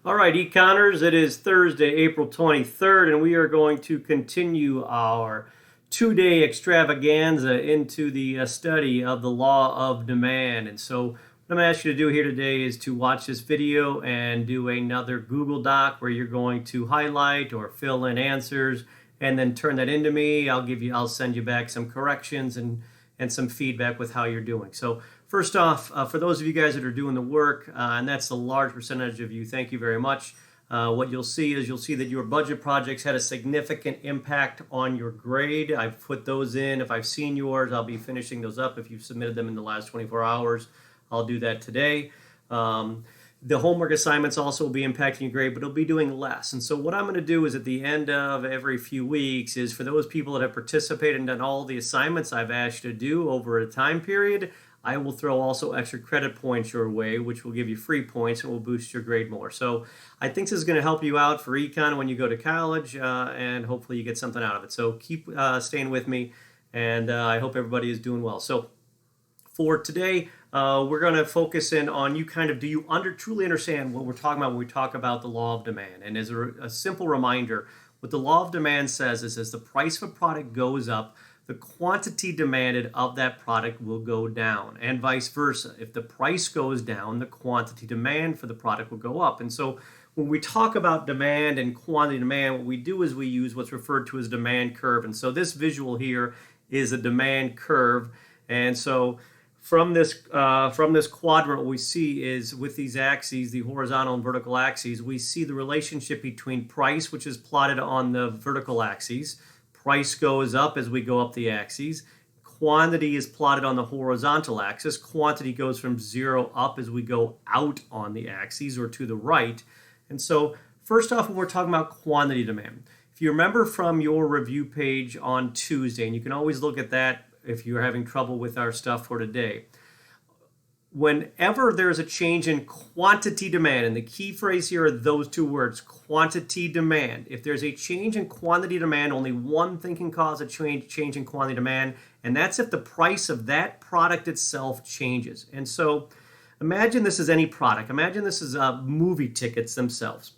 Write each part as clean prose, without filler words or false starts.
All right, Econers, it is Thursday, April 23rd, and we are going to continue our two-day extravaganza into the study of the law of demand. And so what I'm going to ask you to do here today is to watch this video and do another Google Doc where you're going to highlight or fill in answers and then turn that into me. I'll send you back some corrections and some feedback with how you're doing. So first off, for those of you guys that are doing the work, and that's a large percentage of you, thank you very much. What you'll see that your budget projects had a significant impact on your grade. I've put those in. If I've seen yours, I'll be finishing those up. If you've submitted them in the last 24 hours, I'll do that today. The homework assignments also will be impacting your grade, but it'll be doing less. And so what I'm going to do is at the end of every few weeks is for those people that have participated and done all the assignments I've asked you to do over a time period, I will throw also extra credit points your way, which will give you free points and will boost your grade more. So I think this is going to help you out for econ when you go to college, and hopefully you get something out of it. So keep staying with me, and I hope everybody is doing well. So for today, we're going to focus in on do you truly understand what we're talking about when we talk about the law of demand? And as a simple reminder, what the law of demand says is as the price of a product goes up, the quantity demanded of that product will go down, and vice versa. If the price goes down, the quantity demand for the product will go up. And so when we talk about demand and quantity demand, what we do is we use what's referred to as demand curve. And so this visual here is a demand curve. And so from this quadrant, what we see is with these axes, the horizontal and vertical axes, we see the relationship between price, which is plotted on the vertical axes. Price goes up as we go up the axes. Quantity is plotted on the horizontal axis. Quantity goes from 0 up as we go out on the axes or to the right. And so first off, when we're talking about quantity demand, if you remember from your review page on Tuesday, and you can always look at that if you're having trouble with our stuff for today, whenever there's a change in quantity demand, and the key phrase here are those two words, quantity demand. If there's a change in quantity demand, only one thing can cause a change in quantity demand, and that's if the price of that product itself changes. And so imagine this is any product. Imagine this is movie tickets themselves.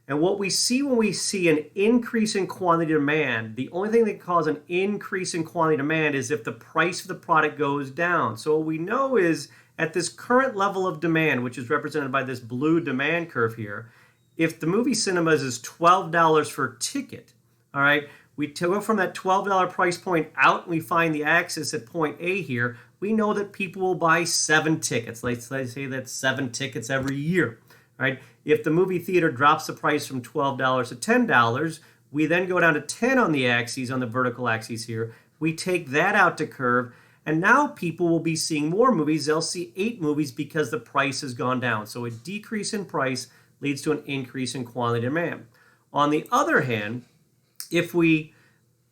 And what we see when we see an increase in quantity demand, the only thing that can cause an increase in quantity demand is if the price of the product goes down. So what we know is at this current level of demand, which is represented by this blue demand curve here, if the movie cinemas is $12 for a ticket, all right, we go from that $12 price point out and we find the axis at point A here, we know that people will buy 7 tickets. Let's say that's 7 tickets every year. Right? If the movie theater drops the price from $12 to $10, we then go down to 10 on the axes, on the vertical axes here. We take that out to curve, and now people will be seeing more movies. They'll see 8 movies because the price has gone down. So a decrease in price leads to an increase in quantity demand. On the other hand, if we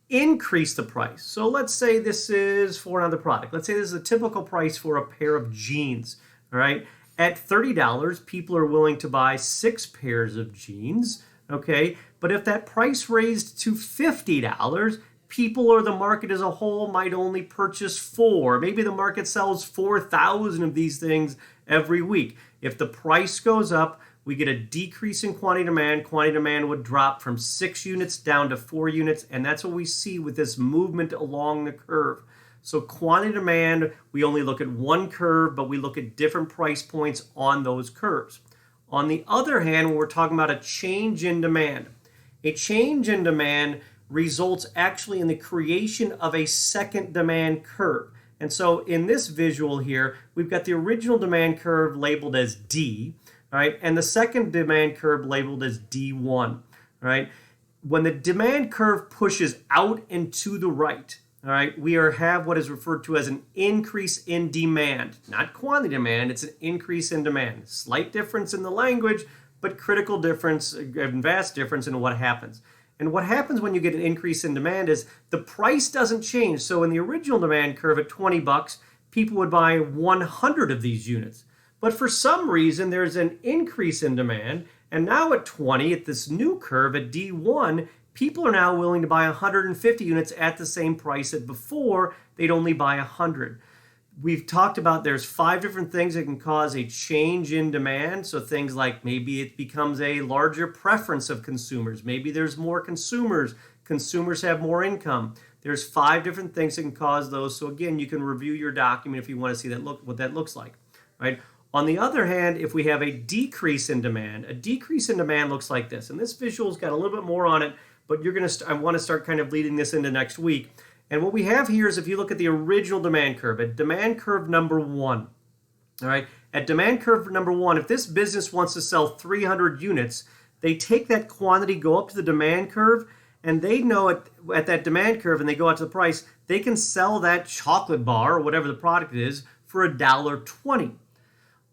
increase the price, so let's say this is for another product. Let's say this is a typical price for a pair of jeans, all right? At $30, people are willing to buy 6 pairs of jeans, okay? But if that price raised to $50, people or the market as a whole might only purchase 4. Maybe the market sells 4,000 of these things every week. If the price goes up, we get a decrease in quantity demand. Quantity demand would drop from 6 units down to 4 units, and that's what we see with this movement along the curve. So quantity demand, we only look at one curve, but we look at different price points on those curves. On the other hand, when we're talking about a change in demand results actually in the creation of a second demand curve. And so in this visual here, we've got the original demand curve labeled as D, right, and the second demand curve labeled as D1, right? When the demand curve pushes out and to the right, all right, we have what is referred to as an increase in demand, not quantity demand, it's an increase in demand. Slight difference in the language, but critical difference, vast difference in what happens. And what happens when you get an increase in demand is the price doesn't change. So in the original demand curve at $20, people would buy 100 of these units. But for some reason, there's an increase in demand, and now at 20, at this new curve at D1, people are now willing to buy 150 units at the same price that before they'd only buy 100. we've talked about there's 5 different things that can cause a change in demand. So things like maybe it becomes a larger preference of consumers. Maybe there's more consumers. Consumers have more income. There's 5 different things that can cause those. So again, you can review your document if you want to see what that looks like, right? On the other hand, if we have a decrease in demand looks like this. And this visual's got a little bit more on it, but I want to start kind of leading this into next week. And what we have here is if you look at the original demand curve, at demand curve number 1, all right, at demand curve number 1, if this business wants to sell 300 units, they take that quantity, go up to the demand curve, and they know at that demand curve, and they go out to the price, they can sell that chocolate bar or whatever the product is for $1.20.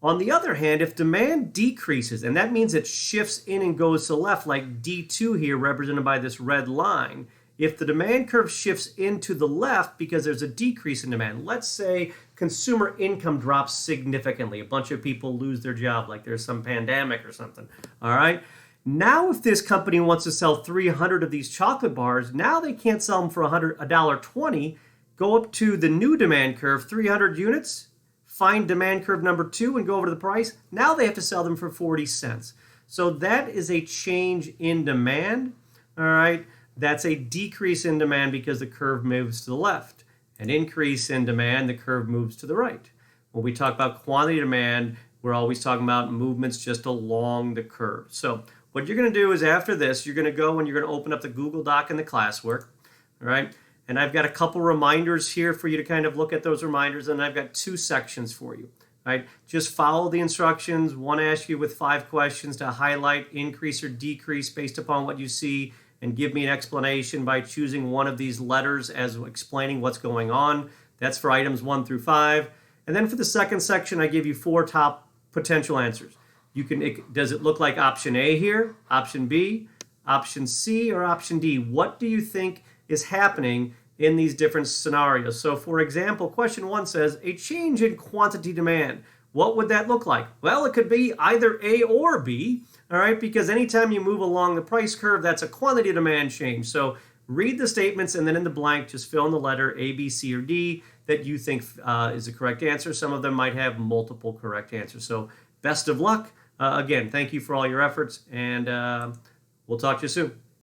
On the other hand, if demand decreases, and that means it shifts in and goes to the left, like D2 here represented by this red line, if the demand curve shifts into the left because there's a decrease in demand, let's say consumer income drops significantly, a bunch of people lose their job, like there's some pandemic or something, all right? Now if this company wants to sell 300 of these chocolate bars, now they can't sell them for $1.20, go up to the new demand curve, 300 units, find demand curve number 2 and go over to the price. Now they have to sell them for 40 cents. So that is a change in demand, all right? That's a decrease in demand because the curve moves to the left. An increase in demand, the curve moves to the right. When we talk about quantity demand, we're always talking about movements just along the curve. So what you're going to do is after this, you're going to go and you're going to open up the Google Doc and the classwork, all right? And I've got a couple reminders here for you to kind of look at those reminders, and I've got 2 sections for you, right? Just follow the instructions. One asks you with 5 questions to highlight, increase, or decrease based upon what you see, and give me an explanation by choosing one of these letters as explaining what's going on. That's for items 1 through 5. And then for the second section, I give you 4 top potential answers. Does it look like option A here, option B, option C, or option D? What do you think is happening in these different scenarios? So for example, question 1 says, a change in quantity demand. What would that look like? Well, it could be either A or B, all right, because anytime you move along the price curve, that's a quantity demand change. So read the statements and then in the blank, just fill in the letter A, B, C, or D that you think is the correct answer. Some of them might have multiple correct answers. So best of luck. Again, thank you for all your efforts, and we'll talk to you soon.